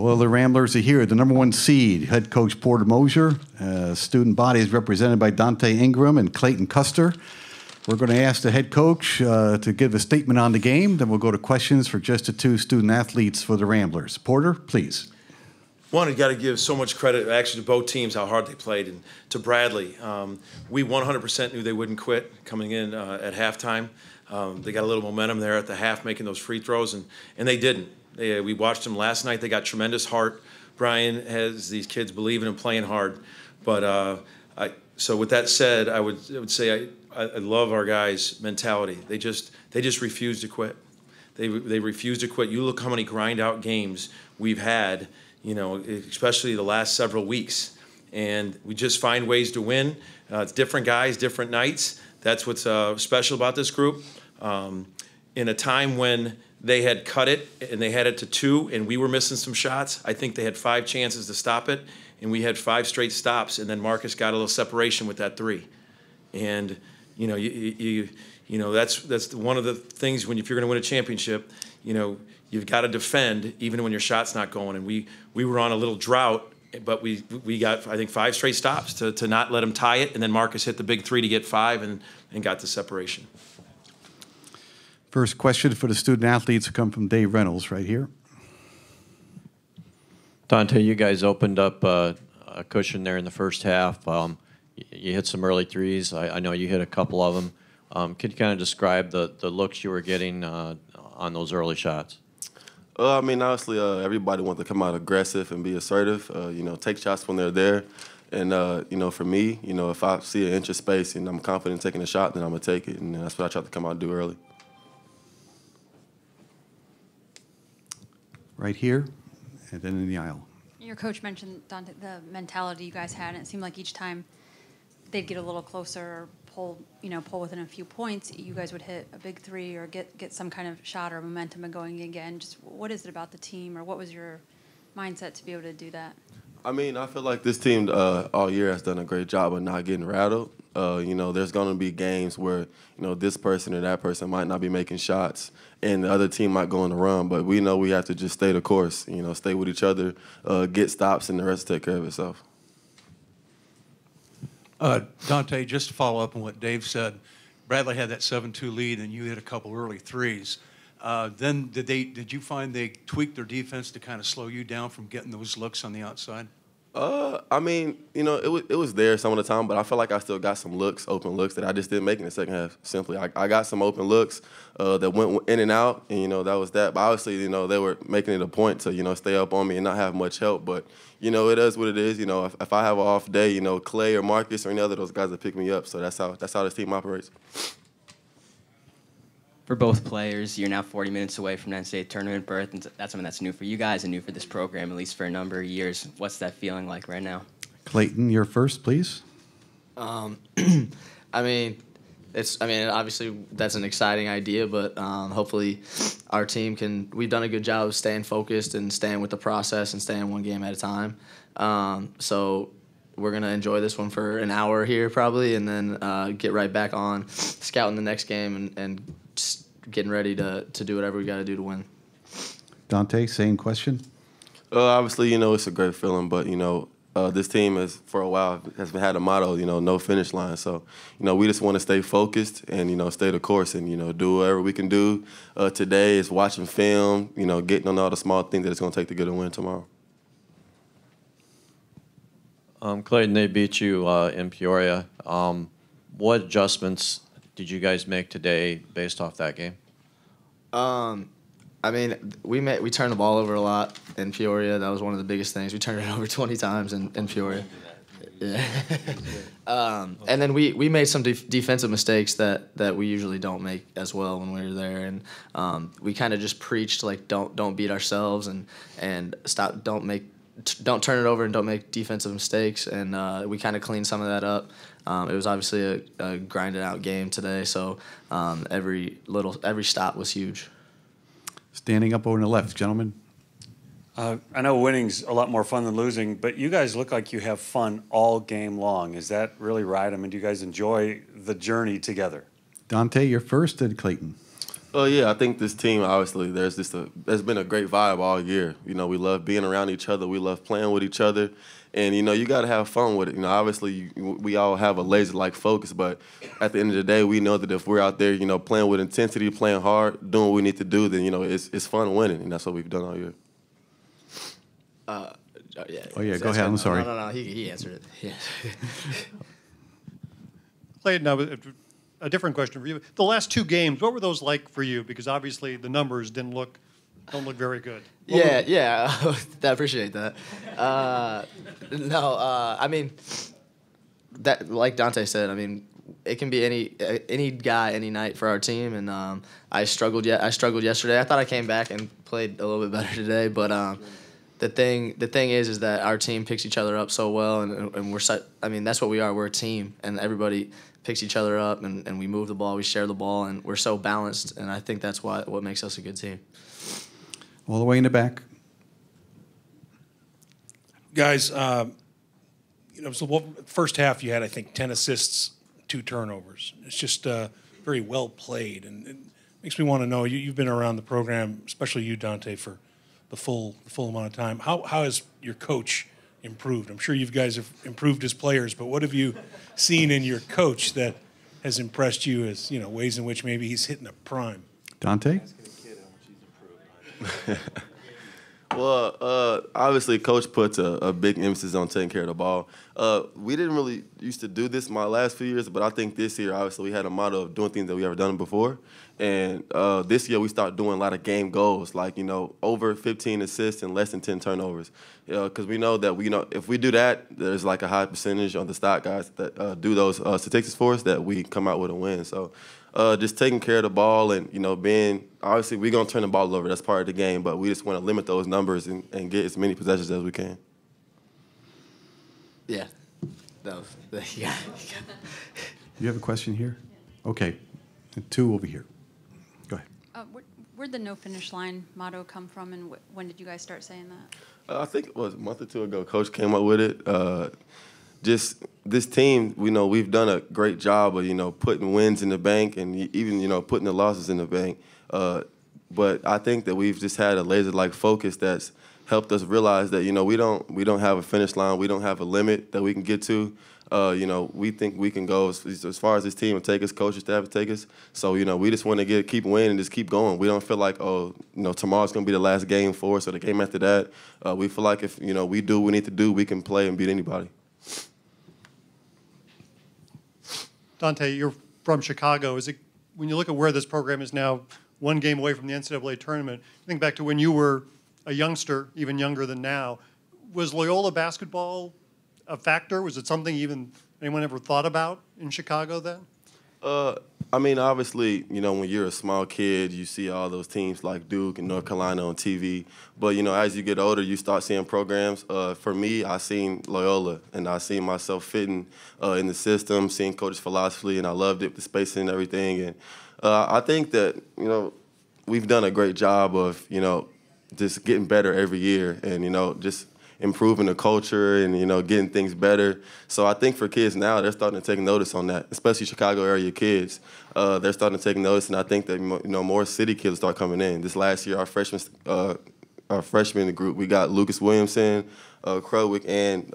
Well, the Ramblers are here. The #1 seed, head coach Porter Mosier. Student body is represented by Dante Ingram and Clayton Custer. We're going to ask the head coach to give a statement on the game. Then we'll go to questions for just the two student athletes for the Ramblers. Porter, please. One, you got to give so much credit, actually, to both teams, how hard they played, and to Bradley. We 100% knew they wouldn't quit coming in at halftime. They got a little momentum there at the half, making those free throws, and they didn't. We watched them last night. They got tremendous heart. Brian has these kids believing and playing hard. But so with that said, I would say I love our guys' mentality. They just refuse to quit. They refuse to quit. You look how many grind out games we've had, especially the last several weeks, and we just find ways to win. It's different guys, different nights. That's what's special about this group. In a time when they had cut it and they had it to 2 and we were missing some shots, I think they had 5 chances to stop it, and we had 5 straight stops, and then Marcus got a little separation with that 3. And that's one of the things if you're going to win a championship, you've got to defend even when your shot's not going. And we were on a little drought, but we got, I think, 5 straight stops to not let them tie it, and then Marcus hit the big 3 to get 5 and got the separation. First question for the student athletes will come from Dave Reynolds right here. Dante, you guys opened up a cushion there in the first half. You hit some early threes. I know you hit a couple of them. Could you kind of describe the looks you were getting on those early shots? Honestly, everybody wants to come out aggressive and be assertive, take shots when they're there. And, for me, if I see an inch of space and I'm confident taking a shot, then I'm going to take it. And that's what I try to come out and do early. Right here, and then in the aisle. Your coach mentioned, Dante, the mentality you guys had, and it seemed like each time they'd get a little closer, pull within a few points, you guys would hit a big 3 or get some kind of shot or momentum and going again. Just what is it about the team, or what was your mindset to be able to do that? I feel like this team all year has done a great job of not getting rattled. There's going to be games where, this person or that person might not be making shots and the other team might go on the run, but we know we have to just stay the course, stay with each other, get stops, and the rest take care of itself. Dante, just to follow up on what Dave said, Bradley had that 7-2 lead and you hit a couple early threes. Then did you find they tweaked their defense to kind of slow you down from getting those looks on the outside? It was there some of the time, but I feel like I still got some open looks that I just didn't make in the second half. Simply, I got some open looks that went in and out, and, that was that. But obviously, they were making it a point to, stay up on me and not have much help. But, it is what it is. If I have an off day, Clay or Marcus or any other of those guys that pick me up. So that's how this team operates. For both players, you're now 40 minutes away from an NCAA tournament berth, and that's something that's new for you guys and new for this program, at least for a number of years. What's that feeling like right now? Clayton, you're first, please. Obviously that's an exciting idea, but hopefully our team we've done a good job of staying focused and staying with the process and staying one game at a time. So we're going to enjoy this one for an hour here probably, and then get right back on scouting the next game and just getting ready to do whatever we got to do to win. Dante, same question. Obviously, it's a great feeling, but, this team for a while has had a motto, no finish line. So, we just want to stay focused and, stay the course and, do whatever we can do. Today is watching film, getting on all the small things that it's going to take to get a win tomorrow. Clayton, they beat you in Peoria. What adjustments did you guys make today based off that game? We turned the ball over a lot in Peoria. That was one of the biggest things. We turned it over 20 times in Peoria. Yeah. And then we made some defensive mistakes that we usually don't make as well when we were there. And we kind of just preached like don't beat ourselves and stop don't turn it over and don't make defensive mistakes. And we kind of cleaned some of that up. It was obviously a grinded out game today, so every stop was huge. Standing up over on the left, gentlemen. I know winning's a lot more fun than losing, but you guys look like you have fun all game long. Is that really right? Do you guys enjoy the journey together? Dante, you're first, and Clayton. Oh yeah, I think this team obviously there's been a great vibe all year. You know, we love being around each other. We love playing with each other, and you know, you got to have fun with it. You know, obviously we all have a laser-like focus, but at the end of the day, we know that if we're out there, you know, playing with intensity, playing hard, doing what we need to do, then you know, it's fun winning, and that's what we've done all year. Yeah. Oh, yeah, go ahead. I'm sorry. No. He answered it. Yeah. Clayton, now a different question for you. The last two games, what were those like for you? Because obviously the numbers don't look very good. Yeah. I appreciate that. I mean, that like Dante said, I mean, it can be any guy, any night for our team, and I struggled yesterday. I thought I came back and played a little bit better today, but the thing is that our team picks each other up so well, and I mean, that's what we are. We're a team, and everybody picks each other up, and we move the ball, we share the ball, and we're so balanced, and I think that's what makes us a good team. All the way in the back. Guys, so first half you had, I think, 10 assists, 2 turnovers. It's just very well played, and it makes me want to know, you've been around the program, especially you, Dante, for the full amount of time. How has your coach improved? I'm sure you guys have improved as players, but what have you seen in your coach that has impressed you as, you know, ways in which maybe he's hitting a prime? Dante? Well, obviously, Coach puts a big emphasis on taking care of the ball. We didn't really used to do this my last few years, but I think this year, obviously, we had a motto of doing things that we ever done before. And this year, we started doing a lot of game goals, like, you know, over 15 assists and less than 10 turnovers. Because we know that if we do that, there's like a high percentage on the stock guys that do those statistics for us that we come out with a win. So just taking care of the ball and, you know, obviously we're going to turn the ball over. That's part of the game, but we just want to limit those numbers and get as many possessions as we can. Yeah. Yeah. You have a question here? Okay. And 2 over here. Go ahead. Where'd the no finish line motto come from, and when did you guys start saying that? I think it was a month or 2 ago. Coach came up with it. Just this team, we know we've done a great job of, you know, putting wins in the bank and even, you know, putting the losses in the bank. But I think that we've just had a laser-like focus that's helped us realize that, you know, we don't have a finish line. We don't have a limit that we can get to. You know, we think we can go as far as this team will take us, coaching staff will take us. So, you know, we just want to keep winning and just keep going. We don't feel like, oh, you know, tomorrow's going to be the last game for us or the game after that. We feel like if, you know, we do what we need to do, we can play and beat anybody. Dante, you're from Chicago. When you look at where this program is now, 1 game away from the NCAA tournament, think back to when you were a youngster, even younger than now. Was Loyola basketball a factor? Was it something anyone ever thought about in Chicago then? I mean, obviously, you know, when you're a small kid, you see all those teams like Duke and North Carolina on TV. But, you know, as you get older, you start seeing programs. For me, I seen Loyola, and I seen myself fitting in the system, seeing coach's philosophy, and I loved it, the spacing and everything. And I think that, you know, we've done a great job of, you know, just getting better every year and, you know, just improving the culture and, you know, getting things better. So I think for kids now, they're starting to take notice on that, especially Chicago area kids. They're starting to take notice, and I think that, you know, more city kids start coming in. This last year, our freshman group, we got Lucas Williamson, Crowick, and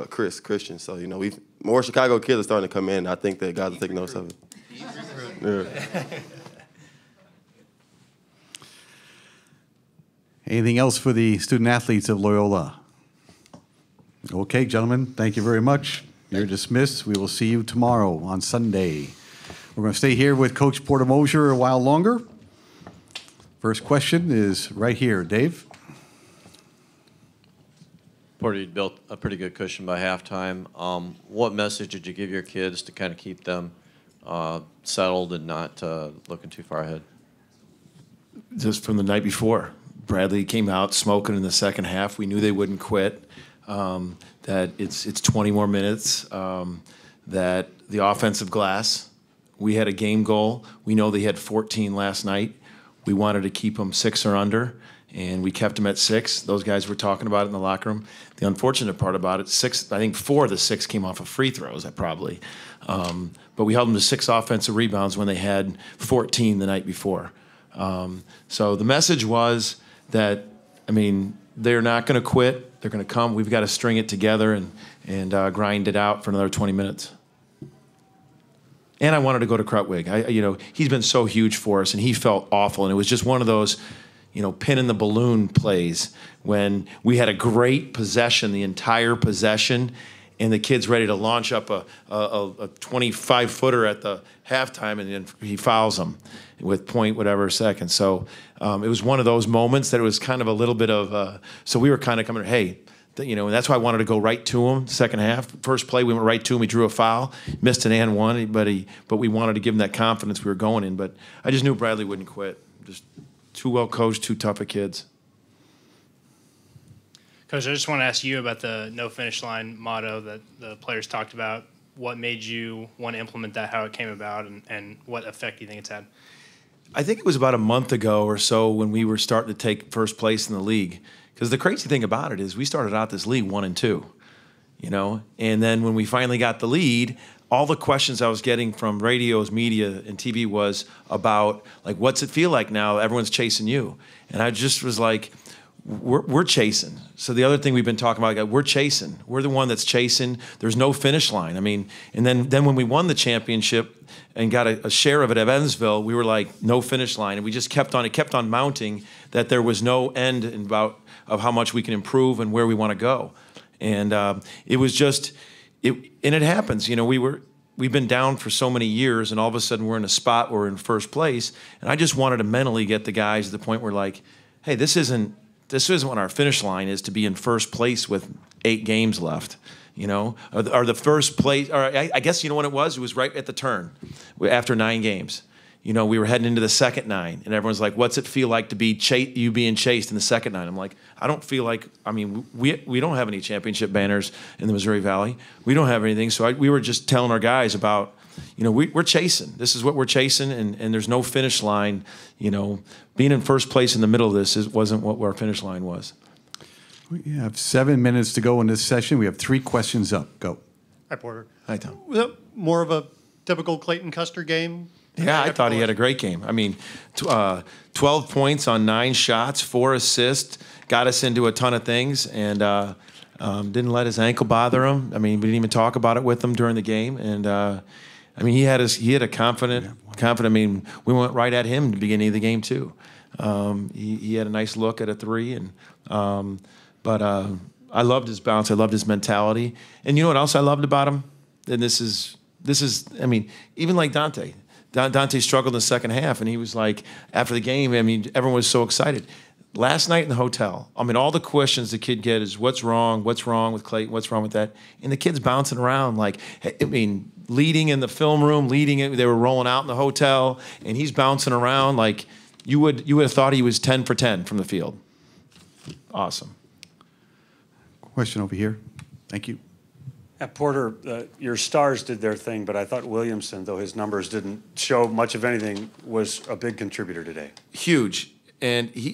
Christian. So, you know, more Chicago kids are starting to come in. I think that guys will take notice of it. Yeah. Anything else for the student athletes of Loyola? Okay, gentlemen, thank you very much. You're dismissed. We will see you tomorrow on Sunday. We're going to stay here with Coach Porter Mosier a while longer. First question is right here. Dave? Porter, you built a pretty good cushion by halftime. What message did you give your kids to kind of keep them settled and not looking too far ahead? Just from the night before. Bradley came out smoking in the second half. We knew they wouldn't quit, that it's 20 more minutes, that the offensive glass, we had a game goal. We know they had 14 last night. We wanted to keep them 6 or under, and we kept them at 6. Those guys were talking about it in the locker room. The unfortunate part about it, 6, I think 4 of the 6 came off of free throws, probably. But we held them to 6 offensive rebounds when they had 14 the night before. So the message was that, I mean, they're not going to quit. They're going to come. We've got to string it together and grind it out for another 20 minutes. And I wanted to go to Krutwig. He's been so huge for us, and he felt awful. And it was just one of those, pin in the balloon plays when we had a great possession, the entire possession, and the kid's ready to launch up a 25-footer at the halftime, and then he fouls him with point whatever seconds. So it was one of those moments that it was kind of a little bit of so we were kind of coming, hey, and that's why I wanted to go right to him second half. First play, we went right to him. He drew a foul, missed an and one, but we wanted to give him that confidence we were going in. But I just knew Bradley wouldn't quit. Just too well coached, too tough of kids. Coach, I just want to ask you about the no finish line motto that the players talked about. What made you want to implement that, how it came about, and what effect do you think it's had? I think it was about a month ago or so when we were starting to take first place in the league. Because the crazy thing about it is we started out this league 1-2, and then when we finally got the lead, all the questions I was getting from radios, media, and TV was about, like, what's it feel like now? Everyone's chasing you. And I just was like, we're chasing. So the other thing we've been talking about, we're chasing. We're the one that's chasing. There's no finish line. I mean, and then when we won the championship and got a share of it at Evansville, we were like, no finish line. And we just kept on mounting that there was no end of how much we can improve and where we want to go. And it was just, and it happens. We've been down for so many years, and all of a sudden we're in a spot where we're in first place. And I just wanted to mentally get the guys to the point where, like, hey, this isn't what our finish line is, to be in first place with 8 games left. Or the first place, or I guess you know what it was? It was right at the turn after 9 games. We were heading into the second 9, and everyone's like, what's it feel like to be you being chased in the second 9? I'm like, I don't feel like, we don't have any championship banners in the Missouri Valley. We don't have anything. So we were just telling our guys about, we're chasing. This is what we're chasing, and there's no finish line. Being in first place in the middle of this wasn't what our finish line was. We have 7 minutes to go in this session. We have 3 questions up. Go. Hi, Porter. Hi, Tom. Was that more of a typical Clayton Custer game? Yeah, I thought he had a great game. 12 points on 9 shots, 4 assists, got us into a ton of things, and didn't let his ankle bother him. We didn't even talk about it with him during the game, and he had a confident. We went right at him at the beginning of the game too. He had a nice look at a 3, but I loved his bounce. I loved his mentality, and you know what else I loved about him? And this is even like Dante. Dante struggled in the second half, and he was like, after the game, everyone was so excited. Last night in the hotel, all the questions the kid get is, what's wrong with Clayton, what's wrong with that? And the kid's bouncing around like, leading in the film room, they were rolling out in the hotel, and he's bouncing around like you would have thought he was 10 for 10 from the field. Awesome. Question over here. Thank you. Yeah, Porter, your stars did their thing, but I thought Williamson, though his numbers didn't show much of anything, was a big contributor today. Huge. And he,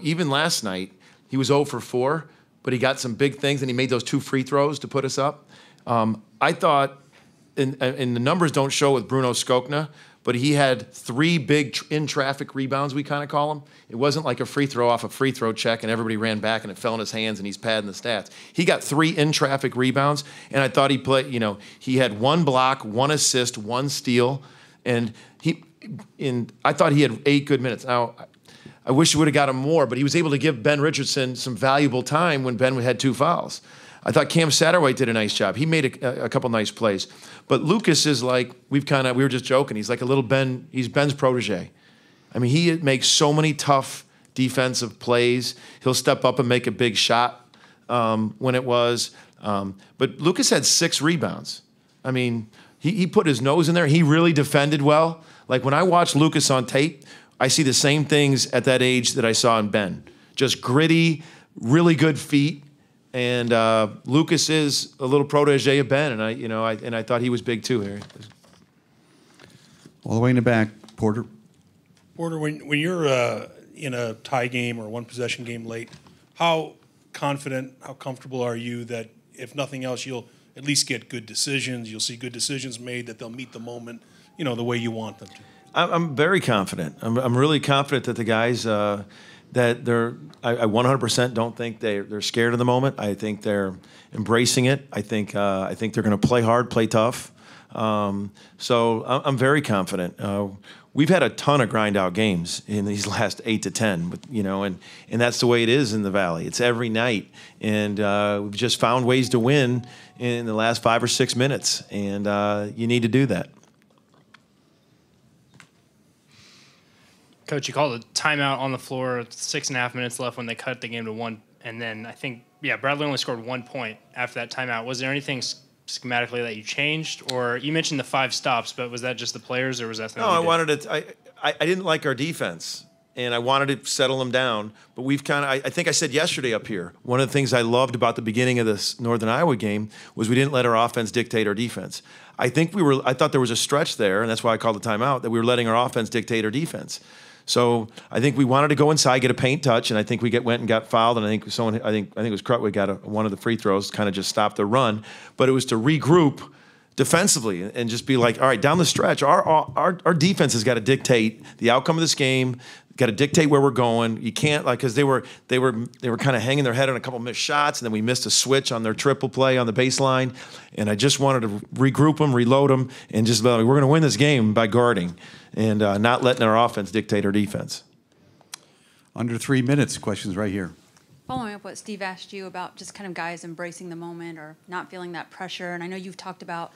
even last night, he was 0 for 4, but he got some big things, and he made those 2 free throws to put us up. I thought, and the numbers don't show with Bruno Skokna, but he had 3 big in-traffic rebounds, we kind of call them. It wasn't like a free throw off a free throw check and everybody ran back and it fell in his hands and he's padding the stats. He got 3 in-traffic rebounds, and I thought he played, he had 1 block, 1 assist, 1 steal, and I thought he had 8 good minutes. Now, I wish he would have got him more, but he was able to give Ben Richardson some valuable time when Ben had 2 fouls. I thought Cam Satterwhite did a nice job. He made a couple nice plays. But Lucas is like, we were just joking. He's like a little Ben, he's Ben's protege. He makes so many tough defensive plays. He'll step up and make a big shot when it was. But Lucas had 6 rebounds. He put his nose in there. He really defended well. Like when I watch Lucas on tape, I see the same things at that age that I saw in Ben. Just gritty, really good feet. And Lucas is a little protege of Ben, and I thought he was big too, Harry. All the way in the back, Porter. Porter, when you're in a tie game or one possession game late. How confident, how comfortable are you that if nothing else, you'll at least get good decisions, you'll see good decisions made, that they'll meet the moment, the way you want them to? I'm very confident. I'm really confident that the guys that I 100% don't think they're scared of the moment. I think they're embracing it. I think they're going to play hard, play tough. So I'm very confident. We've had a ton of grind out games in these last 8 to 10, and that's the way it is in the Valley. It's every night, and we've just found ways to win in the last 5 or 6 minutes, and you need to do that. Coach, you called a timeout on the floor, 6.5 minutes left when they cut the game to 1, and then I think, Bradley only scored 1 point after that timeout. Was there anything schematically that you changed, or you mentioned the 5 stops, but was that just the players, or was that something? No, I wanted it. I didn't like our defense, and I wanted to settle them down. But we've I think I said yesterday up here, one of the things I loved about the beginning of this Northern Iowa game was we didn't let our offense dictate our defense. I thought there was a stretch there, and that's why I called the timeout, that we were letting our offense dictate our defense. So I think we wanted to go inside, get a paint touch, and I think we went and got fouled. And I think it was Crutwig got one of the free throws, kind of just stopped the run. But it was to regroup defensively and just be like, all right, down the stretch, our defense has got to dictate the outcome of this game. Got to dictate where we're going. You can't because they were kind of hanging their head on a couple missed shots, and then we missed a switch on their triple play on the baseline. And I just wanted to regroup them, reload them, and just we're going to win this game by guarding and not letting our offense dictate our defense. Under 3 minutes. Questions right here. Following up what Steve asked you about just kind of guys embracing the moment or not feeling that pressure, and I know you've talked about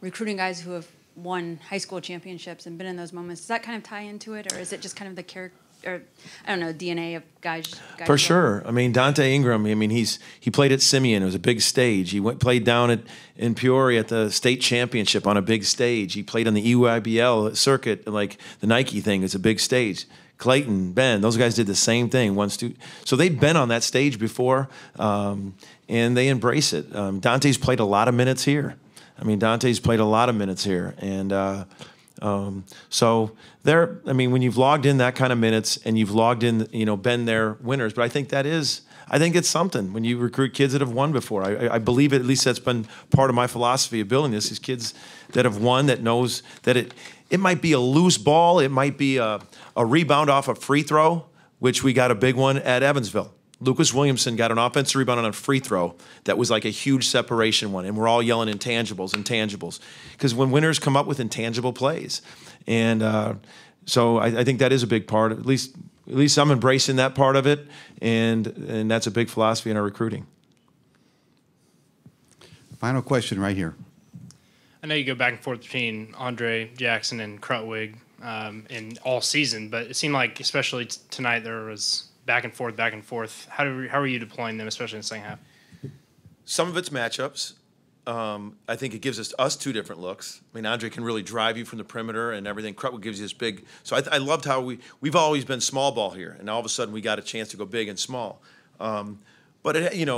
recruiting guys who have won high school championships and been in those moments. Does that kind of tie into it, or is it just kind of the character, or I don't know, DNA of guys? For sure. I mean, Dante Ingram. I mean, he played at Simeon. It was a big stage. He played down in Peoria at the state championship on a big stage. He played on the EYBL circuit, like the Nike thing. It's a big stage. Clayton, Ben, those guys did the same thing. So they've been on that stage before, and they embrace it. Dante's played a lot of minutes here. And so when you've logged in that kind of minutes and you've logged in, been their winners. But I think it's something when you recruit kids that have won before. I believe at least that's been part of my philosophy of building this, is kids that have won, that knows that it might be a loose ball, it might be a rebound off a free throw, which we got a big one at Evansville. Lucas Williamson got an offensive rebound on a free throw that was like a huge separation one, and we're all yelling intangibles. Because when winners come up with intangible plays. And so I think that is a big part. At least I'm embracing that part of it, and that's a big philosophy in our recruiting. Final question right here. I know you go back and forth between Andre Jackson and Crutwig in all season, but it seemed like especially tonight there was back and forth. How are you deploying them, especially in the second half? Some of it's matchups. I think it gives us 2 different looks. I mean, Andre can really drive you from the perimeter and everything. Crutwig gives you this big. So I loved how we've always been small ball here, and all of a sudden we got a chance to go big and small. But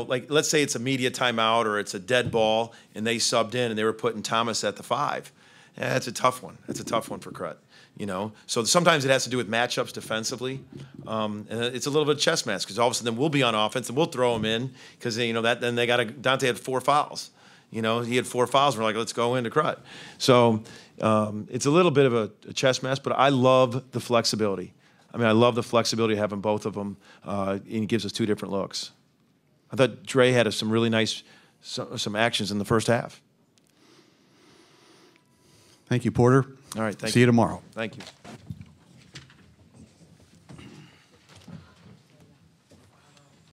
like let's say it's a media timeout or it's a dead ball, and they subbed in and they were putting Thomas at the 5. That's a tough one. That's a tough one for Crut. So sometimes it has to do with matchups defensively, and it's a little bit of chess match because all of a sudden we'll be on offense and we'll throw them in because then they got Dante had 4 fouls. He had 4 fouls. We're like, let's go into Crut. So it's a little bit of a chess match, but I love the flexibility. I love the flexibility of having both of them, and it gives us 2 different looks. I thought Dre had some really nice some actions in the first half. Thank you, Porter. All right, thank you. See you tomorrow. Thank you.